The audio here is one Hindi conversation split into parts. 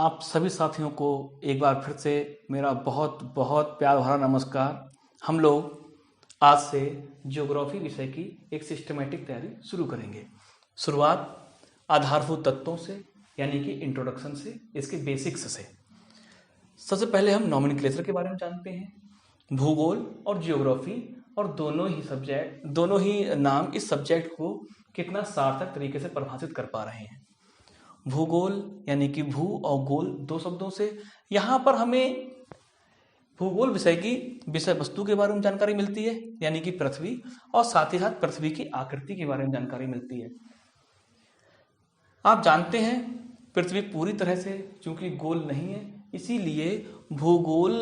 आप सभी साथियों को एक बार फिर से मेरा बहुत बहुत प्यार भरा नमस्कार। हम लोग आज से ज्योग्राफी विषय की एक सिस्टमेटिक तैयारी शुरू करेंगे। शुरुआत आधारभूत तत्वों से यानी कि इंट्रोडक्शन से, इसके बेसिक्स से। सबसे पहले हम नॉमेनक्लेचर के बारे में जानते हैं। भूगोल और ज्योग्राफी और दोनों ही नाम इस सब्जेक्ट को कितना सार्थक तरीके से परिभाषित कर पा रहे हैं। भूगोल यानी कि भू और गोल दो शब्दों से, यहाँ पर हमें भूगोल विषय की विषय वस्तु के बारे में जानकारी मिलती है यानी कि पृथ्वी, और साथ ही साथ पृथ्वी की आकृति के बारे में जानकारी मिलती है। आप जानते हैं पृथ्वी पूरी तरह से चूंकि गोल नहीं है, इसीलिए भूगोल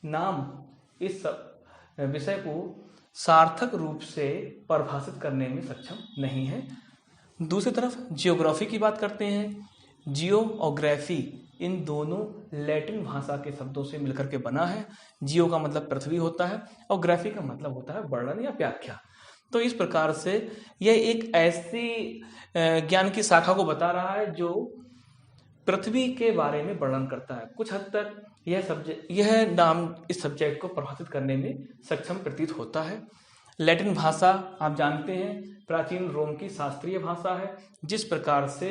नाम इस विषय को सार्थक रूप से परिभाषित करने में सक्षम नहीं है। दूसरी तरफ जियोग्राफी की बात करते हैं। जियो और ग्राफी इन दोनों लैटिन भाषा के शब्दों से मिलकर के बना है। जियो का मतलब पृथ्वी होता है और ग्राफी का मतलब होता है वर्णन या व्याख्या। तो इस प्रकार से यह एक ऐसी ज्ञान की शाखा को बता रहा है जो पृथ्वी के बारे में वर्णन करता है। कुछ हद तक यह नाम इस सब्जेक्ट को परिभाषित करने में सक्षम प्रतीत होता है। लैटिन भाषा आप जानते हैं प्राचीन रोम की शास्त्रीय भाषा है। जिस प्रकार से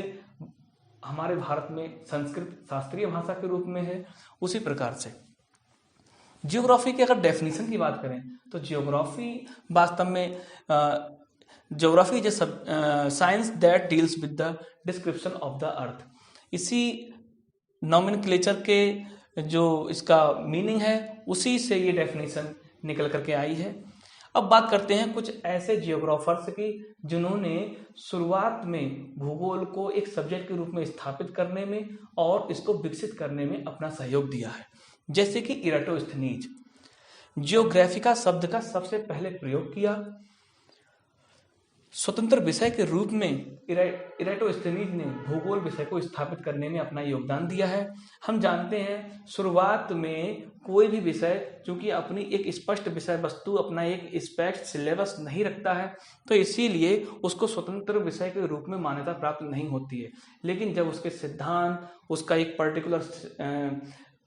हमारे भारत में संस्कृत शास्त्रीय भाषा के रूप में है, उसी प्रकार से जियोग्राफी की अगर डेफिनेशन की बात करें तो जियोग्राफी वास्तव में geography is science that deals with the description of the earth. इसी नॉमेनक्लेचर के जो इसका मीनिंग है उसी से ये डेफिनेशन निकल करके आई है। अब बात करते हैं कुछ ऐसे जियोग्राफर्स की जिन्होंने शुरुआत में भूगोल को एक सब्जेक्ट के रूप में स्थापित करने में और इसको विकसित करने में अपना सहयोग दिया है। जैसे कि इराटोस्थनीज जियोग्राफिका शब्द का सबसे पहले प्रयोग किया। स्वतंत्र विषय के रूप में इराटोस्थनीज ने भूगोल विषय को स्थापित करने में अपना योगदान दिया है। हम जानते हैं शुरुआत में कोई भी विषय चूंकि अपनी एक स्पष्ट विषय वस्तु, अपना एक स्पष्ट सिलेबस नहीं रखता है, तो इसीलिए उसको स्वतंत्र विषय के रूप में मान्यता प्राप्त नहीं होती है। लेकिन जब उसके सिद्धांत, उसका एक पर्टिकुलर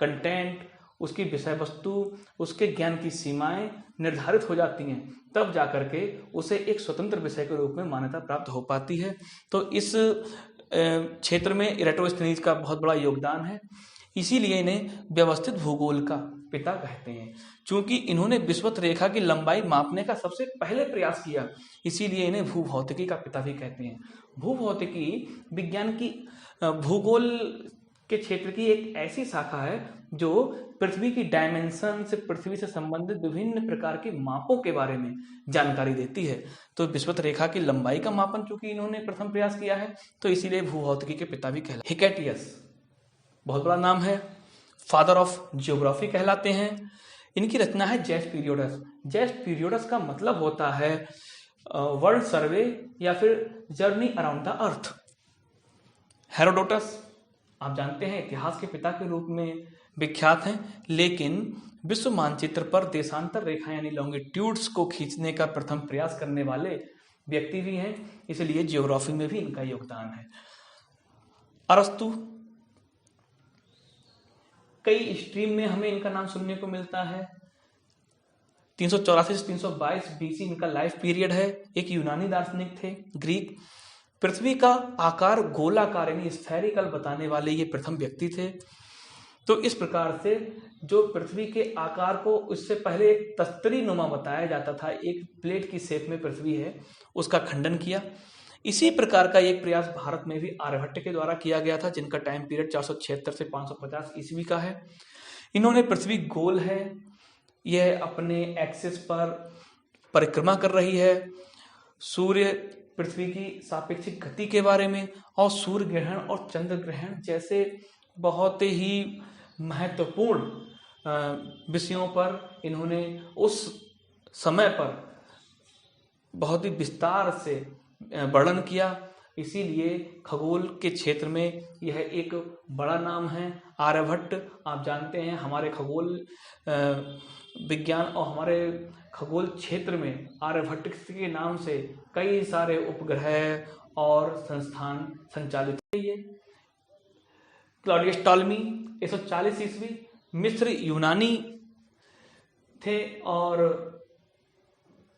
कंटेंट, उसकी विषय वस्तु, उसके ज्ञान की सीमाएं निर्धारित हो जाती हैं, तब जाकर के उसे एक स्वतंत्र विषय के रूप में मान्यता प्राप्त हो पाती है। तो इस क्षेत्र में इराटोस्थनीज का बहुत बड़ा योगदान है। इसीलिए इन्हें व्यवस्थित भूगोल का पिता कहते हैं। चूंकि इन्होंने विषुवत रेखा की लंबाई मापने का सबसे पहले प्रयास किया, इसीलिए इन्हें भूभौतिकी का पिता भी कहते हैं। भूभौतिकी विज्ञान की भूगोल के क्षेत्र की एक ऐसी शाखा है जो पृथ्वी की डायमेंशन से, पृथ्वी से संबंधित विभिन्न प्रकार के मापों के बारे में जानकारी देती है। तो विषुवत रेखा की लंबाई का मापन चूंकि इन्होंने प्रथम प्रयास किया है, तो इसीलिए भूभौतिकी के पिता भी कहलाते हैं। हिकेटियस बहुत बड़ा नाम है, फादर ऑफ जियोग्राफी कहलाते हैं। इनकी रचना है जेस्ट पीरियोडस। जेस्ट पीरियोडस का मतलब होता है वर्ल्ड सर्वे या फिर journey around the earth. Herodotus आप जानते हैं इतिहास के पिता के रूप में विख्यात हैं, लेकिन विश्व मानचित्र पर देशांतर रेखा यानी लॉन्गिट्यूड्स को खींचने का प्रथम प्रयास करने वाले व्यक्ति भी हैं, इसलिए जियोग्राफी में भी इनका योगदान है। अरस्तु, कई स्ट्रीम में हमें इनका नाम सुनने को मिलता है। 384 से 322 बीसी इनका लाइफ पीरियड है। एक यूनानी दार्शनिक थे, ग्रीक। पृथ्वी का आकार गोलाकार यानी स्फेरिकल बताने वाले ये प्रथम व्यक्ति थे। तो इस प्रकार से जो पृथ्वी के आकार को उससे पहले एक तस्तरी नुमा बताया जाता था, एक प्लेट की शेप में पृथ्वी है, उसका खंडन किया। इसी प्रकार का एक प्रयास भारत में भी आर्यभट्ट के द्वारा किया गया था, जिनका टाइम पीरियड 476 से 550 ईस्वी का है। इन्होंने पृथ्वी गोल है, यह अपने एक्सिस पर परिक्रमा कर रही है, सूर्य पृथ्वी की सापेक्षिक गति के बारे में और सूर्य ग्रहण और चंद्र ग्रहण जैसे बहुत ही महत्वपूर्ण विषयों पर इन्होंने उस समय पर बहुत ही विस्तार से वर्णन किया। इसीलिए खगोल के क्षेत्र में यह एक बड़ा नाम है। आर्यभट्ट आप जानते हैं हमारे खगोल विज्ञान और हमारे खगोल क्षेत्र में आर्यभट्ट के नाम से कई सारे उपग्रह और संस्थान संचालित है। क्लॉडियस टॉलमी 140 ईस्वी, मिस्र यूनानी थे, और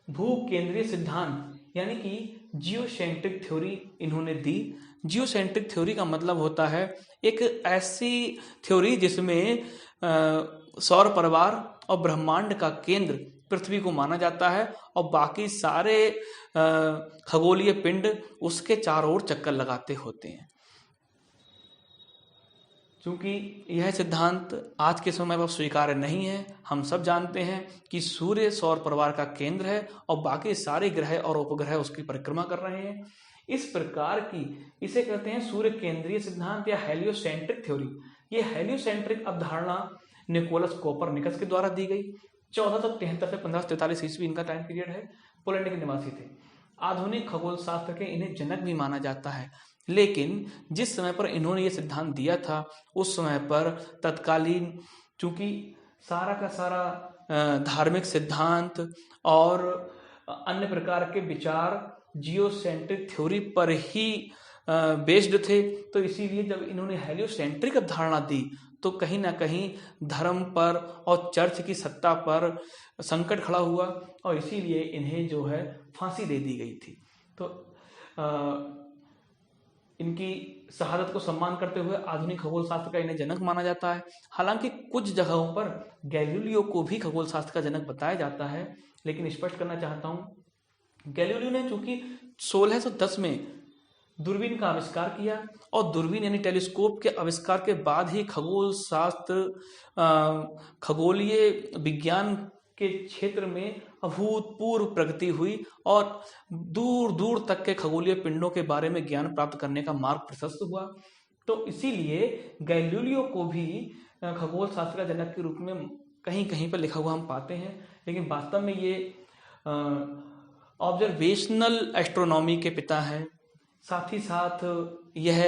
भू केंद्रीय सिद्धांत यानी कि जियोसेंट्रिक थ्योरी इन्होंने दी। जियोसेंट्रिक थ्योरी का मतलब होता है एक ऐसी थ्योरी जिसमें सौर परिवार और ब्रह्मांड का केंद्र पृथ्वी को माना जाता है और बाकी सारे खगोलीय पिंड उसके चारों ओर चक्कर लगाते होते हैं। क्योंकि यह सिद्धांत आज के समय पर स्वीकार्य नहीं है, हम सब जानते हैं कि सूर्य सौर परिवार का केंद्र है और बाकी सारे ग्रह और उपग्रह उसकी परिक्रमा कर रहे हैं। इस प्रकार की इसे कहते हैं सूर्य केंद्रीय सिद्धांत या हेलियोसेंट्रिक थ्योरी। ये हेलियोसेंट्रिक अवधारणा निकोलस कोपरनिकस के द्वारा दी गई। 1473 से 1543 ईस्वी इनका टाइम पीरियड है। पोलैंड के निवासी थे। आधुनिक खगोल शास्त्र के इन्हें जनक भी माना जाता है। लेकिन जिस समय पर इन्होंने ये सिद्धांत दिया था उस समय पर तत्कालीन चूंकि सारा का सारा धार्मिक सिद्धांत और अन्य प्रकार के विचार जियोसेंट्रिक थ्योरी पर ही बेस्ड थे, तो इसीलिए जब इन्होंने हेलियोसेंट्रिक अवधारणा दी तो कहीं ना कहीं धर्म पर और चर्च की सत्ता पर संकट खड़ा हुआ और इसीलिए इन्हें जो है फांसी दे दी गई थी। तो इनकी शहादत को सम्मान करते हुए आधुनिक खगोल शास्त्र का इन्हें जनक माना जाता है। हालांकि कुछ जगहों पर गैलीलियो को भी खगोल शास्त्र का जनक बताया जाता है, लेकिन स्पष्ट करना चाहता हूं गैलीलियो ने चूंकि 1610 में दूरबीन का आविष्कार किया और दूरबीन यानी टेलीस्कोप के आविष्कार के बाद ही खगोल शास्त्र खगोलीय विज्ञान के क्षेत्र में अभूतपूर्व प्रगति हुई और दूर दूर तक के खगोलीय पिंडों के बारे में ज्ञान प्राप्त करने का मार्ग प्रशस्त हुआ। तो इसीलिए गैलीलियो को भी खगोल शास्त्र का जनक के रूप में कहीं कहीं पर लिखा हुआ हम पाते हैं, लेकिन वास्तव में ये ऑब्जर्वेशनल एस्ट्रोनॉमी के पिता हैं। साथ ही साथ यह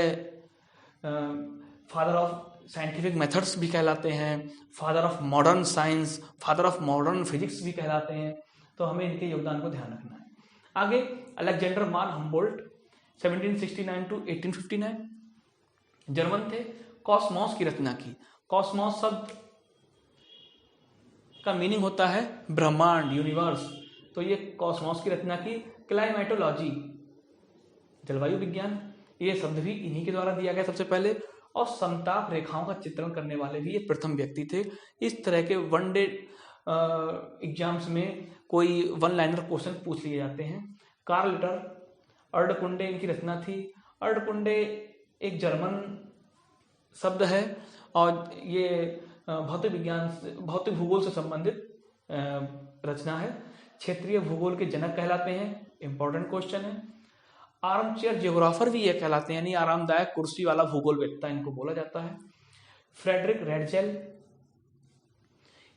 फादर ऑफ साइंटिफिक मेथड्स भी कहलाते हैं, father of modern science, father of modern physics भी कहलाते हैं। तो हमें इनके योगदान को ध्यान रखना है। आगे अलेक्जेंडर मान हम्बोल्ट 1769 to 1859 जर्मन थे। कॉस्मोस की रचना की। कॉस्मोस शब्द का मीनिंग होता है ब्रह्मांड, यूनिवर्स। तो ये कॉस्मोस की रचना की। क्लाइमेटोलॉजी जलवायु विज्ञान, ये शब्द भी इन्हीं के द्वारा दिया गया सबसे पहले। और समताप रेखाओं का चित्रण करने वाले भी ये प्रथम व्यक्ति थे। इस तरह के वनडे एग्जाम्स में कोई वन लाइनर क्वेश्चन पूछ लिए जाते हैं। कार्ल लिटर, अर्धकुंडे इनकी रचना थी। अर्धकुंडे एक जर्मन शब्द है और ये भौतिक विज्ञान भौतिक भूगोल से संबंधित रचना है। क्षेत्रीय भूगोल के जनक कहलाते हैं। इंपॉर्टेंट क्वेश्चन है। आर्म चेयर जियोग्राफर भी ये कहलाते हैं, यानी आरामदायक कुर्सी वाला भूगोल वेत्ता इनको बोला जाता है। फ्रेडरिक रेडजेल,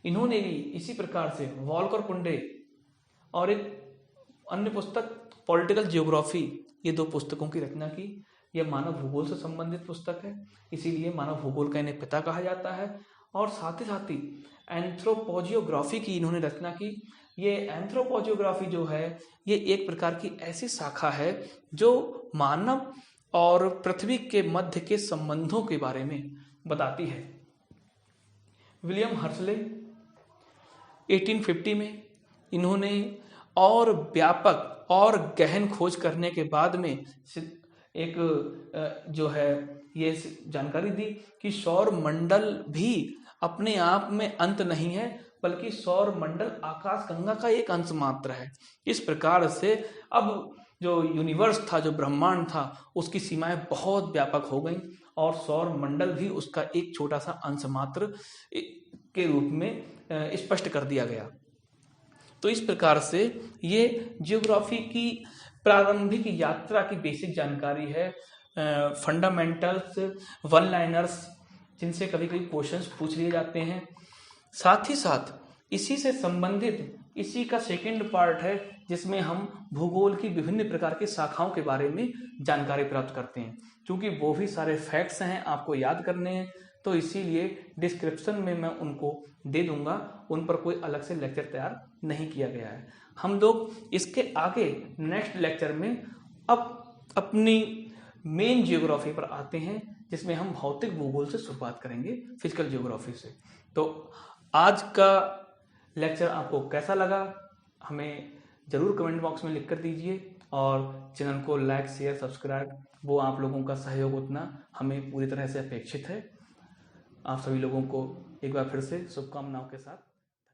इन्होंने भी इसी प्रकार से वॉल्कर कुंडे और एक अन्य पुस्तक पॉलिटिकल जियोग्राफी, ये दो पुस्तकों की रचना की। यह मानव भूगोल से संबंधित पुस्तक है, इसीलिए मानव भूगोल का इन्हें पिता कहा जाता है। और साथ ही एंथ्रोपोजियोग्राफी की इन्होंने रचना की। ये एंथ्रोपोजियोग्राफी जो है ये एक प्रकार की ऐसी शाखा है जो मानव और पृथ्वी के मध्य के संबंधों के बारे में बताती है। विलियम हर्शले 1850 में इन्होंने और व्यापक और गहन खोज करने के बाद में एक जो है ये जानकारी दी कि सौर मंडल भी अपने आप में अंत नहीं है, बल्कि सौर मंडल आकाश गंगा का एक अंश मात्र है। इस प्रकार से अब जो यूनिवर्स था, जो ब्रह्मांड था, उसकी सीमाएं बहुत व्यापक हो गई और सौर मंडल भी उसका एक छोटा सा अंश मात्र के रूप में स्पष्ट कर दिया गया। तो इस प्रकार से ये जियोग्राफी की प्रारंभिक यात्रा की बेसिक जानकारी है। फंडामेंटल्स, वन लाइनर्स, जिनसे कभी कभी क्वेश्चंस पूछ लिए जाते हैं। साथ ही साथ इसी से संबंधित इसी का सेकंड पार्ट है जिसमें हम भूगोल की विभिन्न प्रकार की शाखाओं के बारे में जानकारी प्राप्त करते हैं। क्योंकि वो भी सारे फैक्ट्स हैं, आपको याद करने हैं, तो इसीलिए डिस्क्रिप्शन में मैं उनको दे दूंगा। उन पर कोई अलग से लेक्चर तैयार नहीं किया गया है। हम लोग इसके आगे नेक्स्ट लेक्चर में अब अपनी मेन जियोग्राफी पर आते हैं, जिसमें हम भौतिक भूगोल से शुरुआत करेंगे, फिजिकल जियोग्राफी से। तो आज का लेक्चर आपको कैसा लगा हमें ज़रूर कमेंट बॉक्स में लिख कर दीजिए, और चैनल को लाइक शेयर सब्सक्राइब, वो आप लोगों का सहयोग उतना हमें पूरी तरह से अपेक्षित है। आप सभी लोगों को एक बार फिर से शुभकामनाओं के साथ